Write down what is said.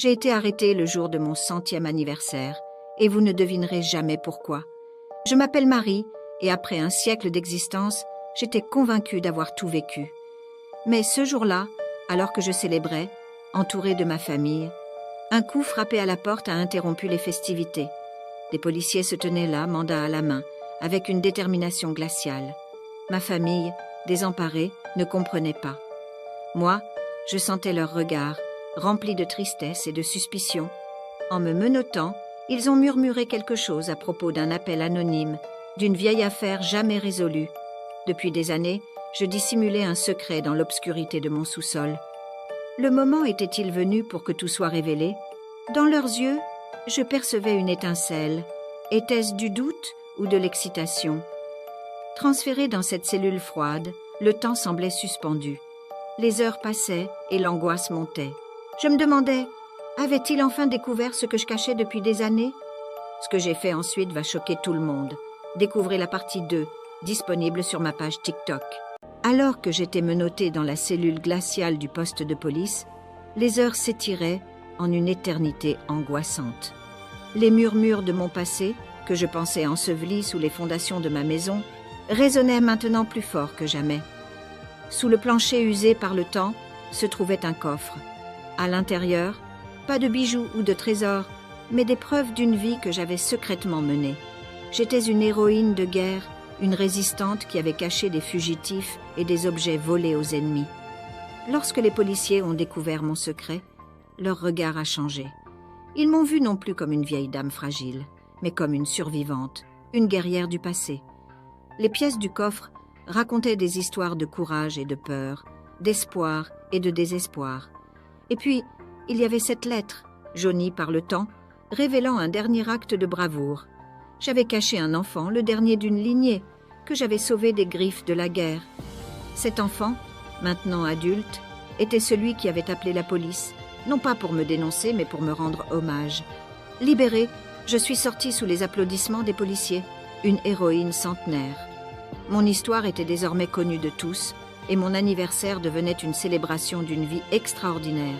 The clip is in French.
J'ai été arrêtée le jour de mon 100e anniversaire, et vous ne devinerez jamais pourquoi. Je m'appelle Marie, et après un siècle d'existence, j'étais convaincue d'avoir tout vécu. Mais ce jour-là, alors que je célébrais, entourée de ma famille, un coup frappé à la porte a interrompu les festivités. Des policiers se tenaient là, mandat à la main, avec une détermination glaciale. Ma famille, désemparée, ne comprenait pas. Moi, je sentais leur regard, rempli de tristesse et de suspicion. En me menottant, ils ont murmuré quelque chose à propos d'un appel anonyme, d'une vieille affaire jamais résolue. Depuis des années, je dissimulais un secret dans l'obscurité de mon sous-sol. Le moment était-il venu pour que tout soit révélé? Dans leurs yeux, je percevais une étincelle. Était-ce du doute ou de l'excitation? Transféré dans cette cellule froide, le temps semblait suspendu. Les heures passaient et l'angoisse montait. Je me demandais, avait-il enfin découvert ce que je cachais depuis des années? Ce que j'ai fait ensuite va choquer tout le monde. Découvrez la partie 2, disponible sur ma page TikTok. Alors que j'étais menottée dans la cellule glaciale du poste de police, les heures s'étiraient en une éternité angoissante. Les murmures de mon passé, que je pensais ensevelis sous les fondations de ma maison, résonnaient maintenant plus fort que jamais. Sous le plancher usé par le temps se trouvait un coffre. À l'intérieur, pas de bijoux ou de trésors, mais des preuves d'une vie que j'avais secrètement menée. J'étais une héroïne de guerre, une résistante qui avait caché des fugitifs et des objets volés aux ennemis. Lorsque les policiers ont découvert mon secret, leur regard a changé. Ils m'ont vue non plus comme une vieille dame fragile, mais comme une survivante, une guerrière du passé. Les pièces du coffre racontaient des histoires de courage et de peur, d'espoir et de désespoir. Et puis, il y avait cette lettre, jaunie par le temps, révélant un dernier acte de bravoure. J'avais caché un enfant, le dernier d'une lignée, que j'avais sauvé des griffes de la guerre. Cet enfant, maintenant adulte, était celui qui avait appelé la police, non pas pour me dénoncer, mais pour me rendre hommage. Libérée, je suis sortie sous les applaudissements des policiers, une héroïne centenaire. Mon histoire était désormais connue de tous, et mon anniversaire devenait une célébration d'une vie extraordinaire.